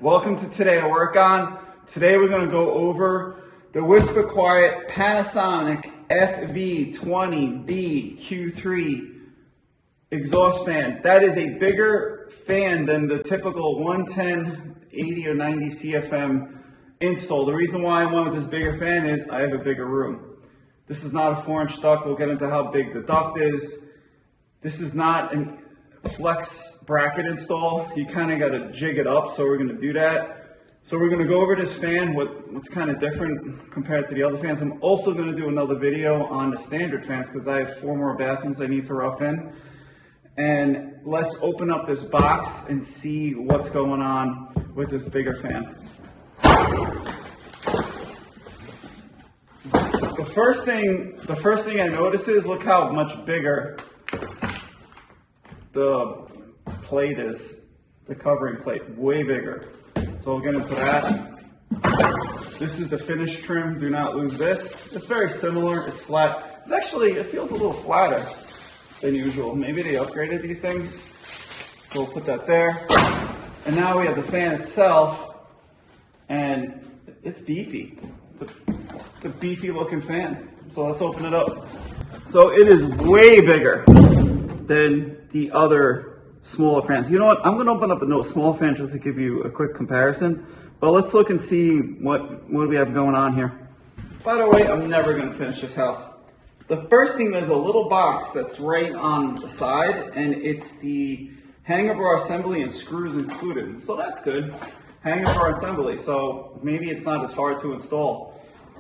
Welcome to Today I Work On. Today we're going to go over the Whisper Quiet Panasonic FV-20VQ3 exhaust fan. That is a bigger fan than the typical 110, 80 or 90 CFM install. The reason why I went with this bigger fan is I have a bigger room. This is not a 4-inch duct. We'll get into how big the duct is. This is not a flex bracket install. You kind of got to jig it up, so we're going to do that. So we're going to go over this fan, what's kind of different compared to the other fans. I'm also going to do another video on the standard fans because I have 4 more bathrooms I need to rough in. And let's open up this box and see what's going on with this bigger fan. The first thing I notice is look how much bigger the plate is, the covering plate, way bigger. So we'll get into that. This is the finished trim. Do not lose this. It's very similar. It's flat. It's actually, it feels a little flatter than usual. Maybe they upgraded these things. So we'll put that there. And now we have the fan itself, and it's beefy. It's a beefy looking fan. So let's open it up. So it is way bigger than the other smaller fans. You know what? I'm going to open up a small fan just to give you a quick comparison. But let's look and see what we have going on here. By the way, I'm never going to finish this house. The first thing, there's a little box that's right on the side, and it's the hanger bar assembly and screws included. So that's good. Hanger bar assembly. So maybe it's not as hard to install.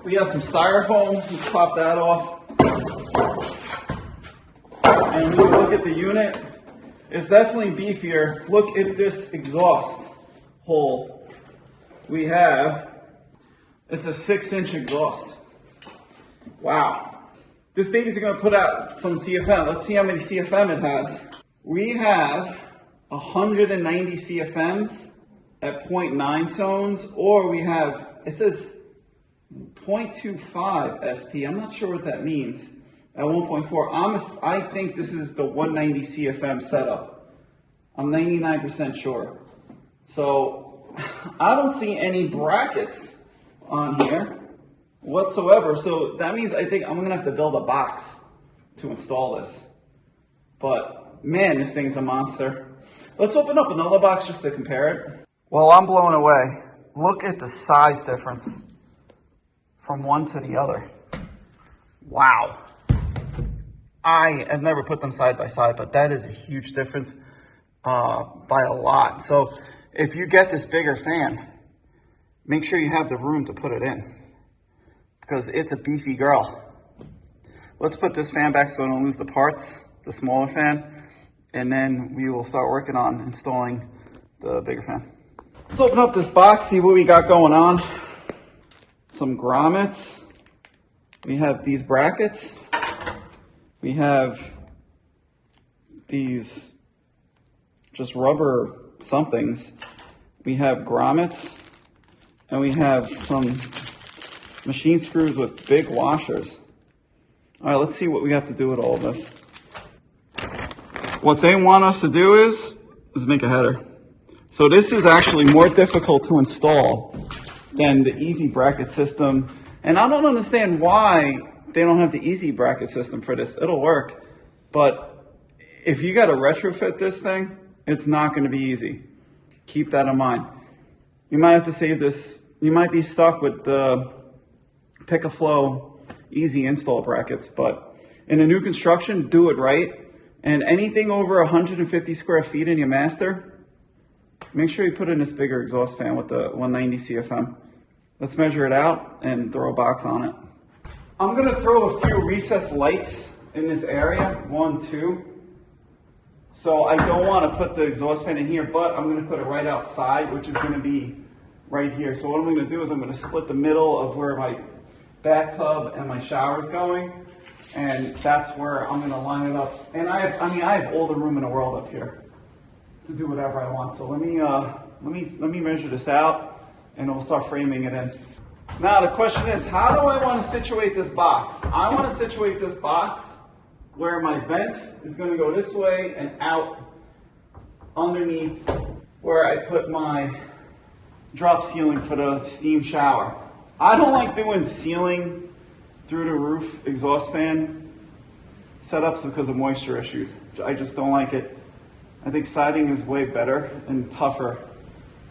We have some styrofoam. Let's pop that off. And when you look at the unit, it's definitely beefier. Look at this exhaust hole. We have, it's a 6-inch exhaust. Wow. This baby's going to put out some CFM. Let's see how many CFM it has. We have 190 CFMs at 0.9 zones, or we have, it says 0.25 SP. I'm not sure what that means. At 1.4, I think this is the 190 CFM setup. I'm 99% sure. So I don't see any brackets on here whatsoever. So that means I think I'm going to have to build a box to install this. But man, this thing's a monster. Let's open up another box just to compare it. Well, I'm blown away. Look at the size difference from one to the other. Wow. I have never put them side by side, but that is a huge difference by a lot. So if you get this bigger fan, make sure you have the room to put it in because it's a beefy girl. Let's put this fan back so I don't lose the parts, the smaller fan, and then we will start working on installing the bigger fan. Let's open up this box, see what we got going on. Some grommets. We have these brackets. We have these just rubber somethings. We have grommets, and we have some machine screws with big washers. All right, let's see what we have to do with all of this. What they want us to do is make a header. So this is actually more difficult to install than the easy bracket system. And I don't understand why they don't have the easy bracket system for this. It'll work, but if you got to retrofit this thing, it's not going to be easy. Keep that in mind. You might have to save this. You might be stuck with the pick-a-flow easy install brackets, but in a new construction, do it right. And anything over 150 square feet in your master, make sure you put in this bigger exhaust fan with the 190 CFM. Let's measure it out and throw a box on it. I'm going to throw a few recessed lights in this area, 1, 2. So I don't want to put the exhaust fan in here, but I'm going to put it right outside, which is going to be right here. So what I'm going to do is I'm going to split the middle of where my bathtub and my shower is going, and that's where I'm going to line it up. And I have all the room in the world up here to do whatever I want. So let me measure this out, and we'll start framing it in. Now the question is, how do I want to situate this box? I want to situate this box where my vent is going to go this way and out underneath where I put my drop ceiling for the steam shower. I don't like doing ceiling through the roof exhaust fan setups because of moisture issues. I just don't like it. I think siding is way better and tougher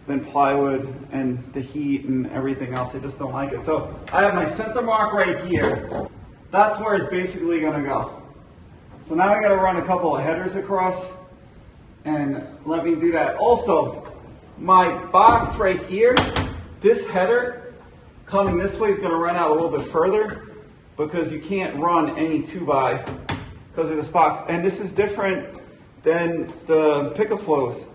than plywood and the heat and everything else. I just don't like it. So I have my center mark right here. That's where it's basically gonna go. So now I gotta run a couple of headers across, and let me do that. Also, my box right here, this header coming this way is gonna run out a little bit further because you can't run any 2x because of this box. And this is different than the Pick-a-Flows.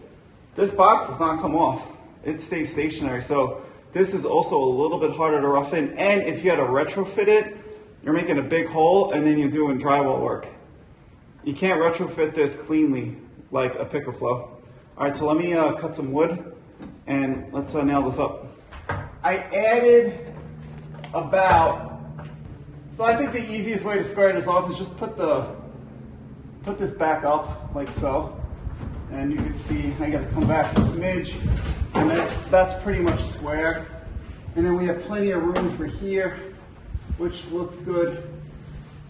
This box does not come off. It stays stationary. So this is also a little bit harder to rough in. And if you had to retrofit it, you're making a big hole and then you're doing drywall work. You can't retrofit this cleanly like a Pick-a-Flow. All right, so let me cut some wood and let's nail this up. I added so I think the easiest way to square this off is just put this back up like so. And you can see I gotta come back a smidge, and that's pretty much square. And then we have plenty of room for here, which looks good.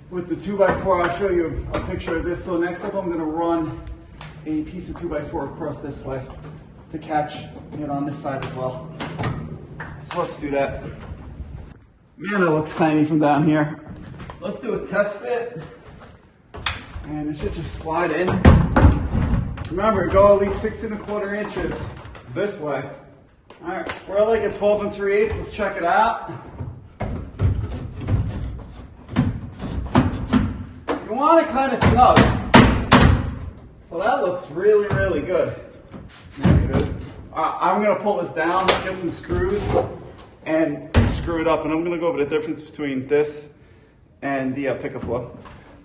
With the 2x4, I'll show you a picture of this. So next up, I'm gonna run a piece of 2x4 across this way to catch it on this side as well. So let's do that. Man, it looks tiny from down here. Let's do a test fit. And it should just slide in. Remember, go at least 6 1/4 inches this way. All right, we're like at 12 3/8. Let's check it out. You want it kind of snug. So that looks really, really good. There it is. I'm gonna pull this down, get some screws, and screw it up. And I'm gonna go over the difference between this and the Pick-a-Flow.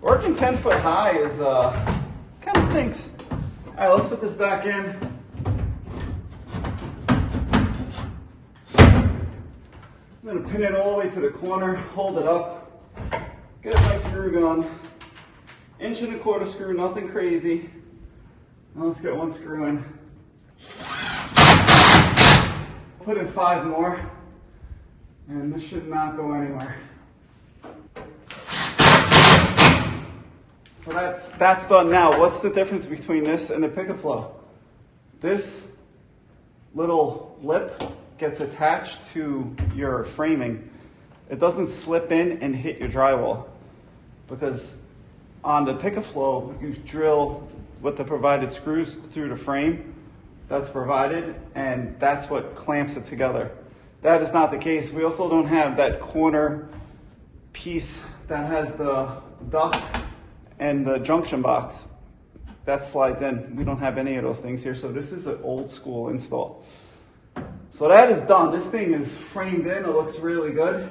Working 10 foot high is kind of stinks. All right, let's put this back in. I'm gonna pin it all the way to the corner, hold it up, get my screw going. 1 1/4 inch screw, nothing crazy. Now let's get one screw in. Put in 5 more, and this should not go anywhere. So that's done. Now, what's the difference between this and the Pick-a-Flow? This little lip gets attached to your framing. It doesn't slip in and hit your drywall, because on the Pick-a-Flow, you drill with the provided screws through the frame that's provided, and that's what clamps it together. That is not the case. We also don't have that corner piece that has the duct and the junction box that slides in. We don't have any of those things here, so this is an old school install. So that is done. This thing is framed in. It looks really good.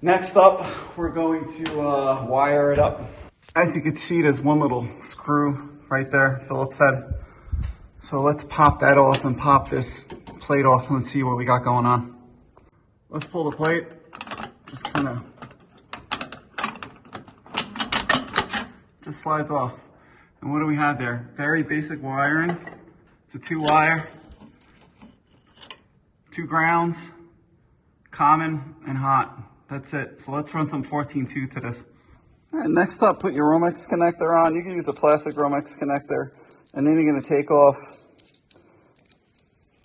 Next up, we're going to wire it up. As you can see, there's one little screw right there, Phillips head. So let's pop that off and pop this plate off and see what we got going on. Let's pull the plate. Just kind of slides off. And what do we have there? Very basic wiring. It's a 2-wire, 2 grounds, common and hot. That's it. So let's run some 14-2 to this. All right, next up, put your Romex connector on. You can use a plastic Romex connector, and then you're going to take off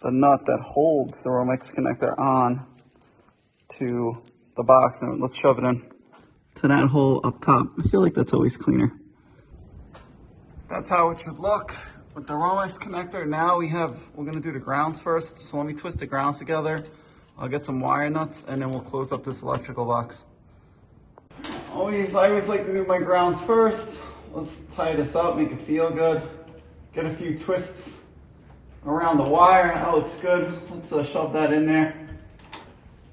the nut that holds the Romex connector on to the box, and let's shove it in to that hole up top. I feel like that's always cleaner. That's how it should look with the Romex connector. Now we're going to do the grounds first. So let me twist the grounds together. I'll get some wire nuts, and then we'll close up this electrical box. I always like to do my grounds first. Let's tie this up, make it feel good. Get a few twists around the wire. That looks good. Let's shove that in there.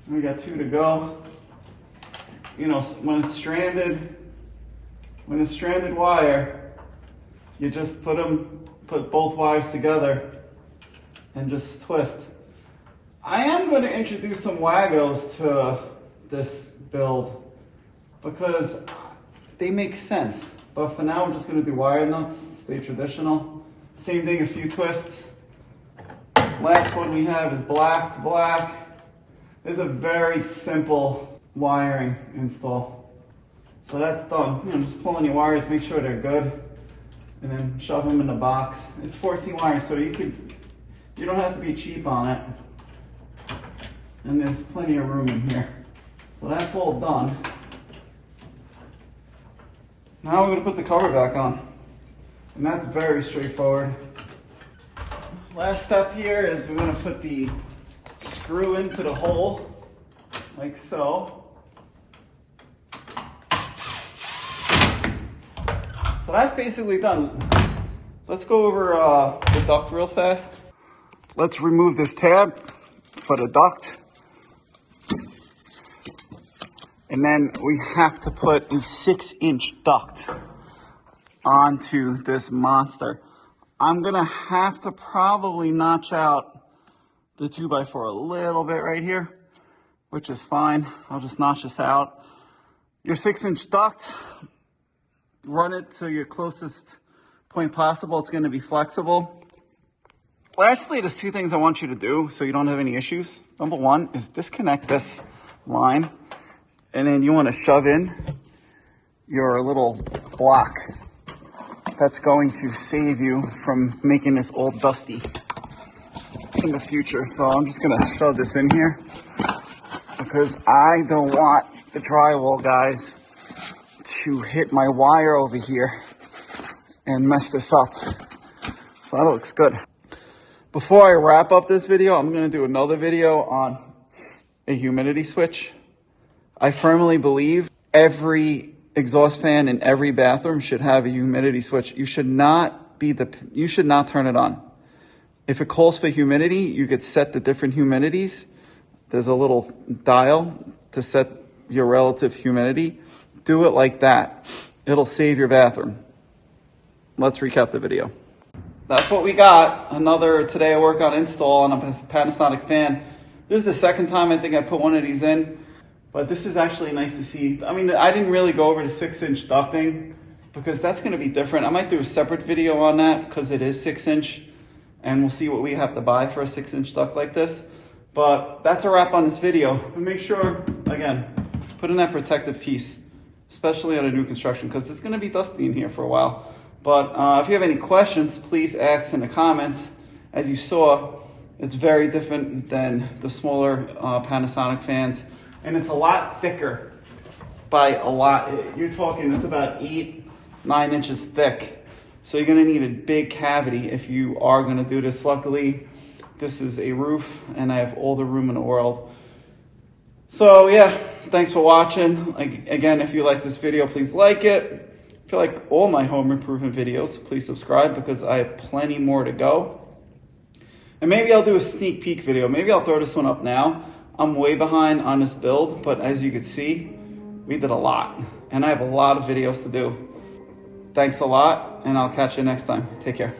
We got 2 to go. You know, when it's stranded wire, you just put both wires together and just twist. I am going to introduce some Wagos to this build because they make sense. But for now, we're just going to do wire nuts, stay traditional. Same thing, a few twists. Last one we have is black to black. This is a very simple wiring install. So that's done. You know, just pull in your wires, make sure they're good, and then shove them in the box. It's 14 wires, so you don't have to be cheap on it. And there's plenty of room in here. So that's all done. Now we're going to put the cover back on. And that's very straightforward. Last step here is we're going to put the screw into the hole, like so. So that's basically done. Let's go over the duct real fast. Let's remove this tab for the duct. And then we have to put a 6-inch duct onto this monster. I'm gonna have to probably notch out the 2x4 a little bit right here, which is fine. I'll just notch this out. Your 6-inch duct, run it to your closest point possible. It's gonna be flexible. Lastly, there's 2 things I want you to do so you don't have any issues. Number 1 is disconnect this line. And then you want to shove in your little block. That's going to save you from making this all dusty in the future. So I'm just going to shove this in here because I don't want the drywall guys to hit my wire over here and mess this up. So that looks good. Before I wrap up this video, I'm going to do another video on a humidity switch. I firmly believe every exhaust fan in every bathroom should have a humidity switch. You should not turn it on. If it calls for humidity, you could set the different humidities. There's a little dial to set your relative humidity. Do it like that. It'll save your bathroom. Let's recap the video. That's what we got. Another TodayIWorkOn install on a Panasonic fan. This is the second time I think I put one of these in. But this is actually nice to see. I mean, I didn't really go over the 6-inch ducting because that's going to be different. I might do a separate video on that because it is 6-inch, and we'll see what we have to buy for a 6-inch duct like this. But that's a wrap on this video. And make sure, again, put in that protective piece, especially on a new construction, because it's going to be dusty in here for a while. But if you have any questions, please ask in the comments. As you saw, it's very different than the smaller Panasonic fans. And it's a lot thicker by a lot. You're talking, it's about 8-9 inches thick. So you're gonna need a big cavity if you are gonna do this. Luckily, this is a roof and I have all the room in the world. So yeah, thanks for watching. Again, if you like this video, please like it. If you like all my home improvement videos, please subscribe because I have plenty more to go. And maybe I'll do a sneak peek video. Maybe I'll throw this one up now. I'm way behind on this build, but as you can see, we did a lot. And I have a lot of videos to do. Thanks a lot, and I'll catch you next time. Take care.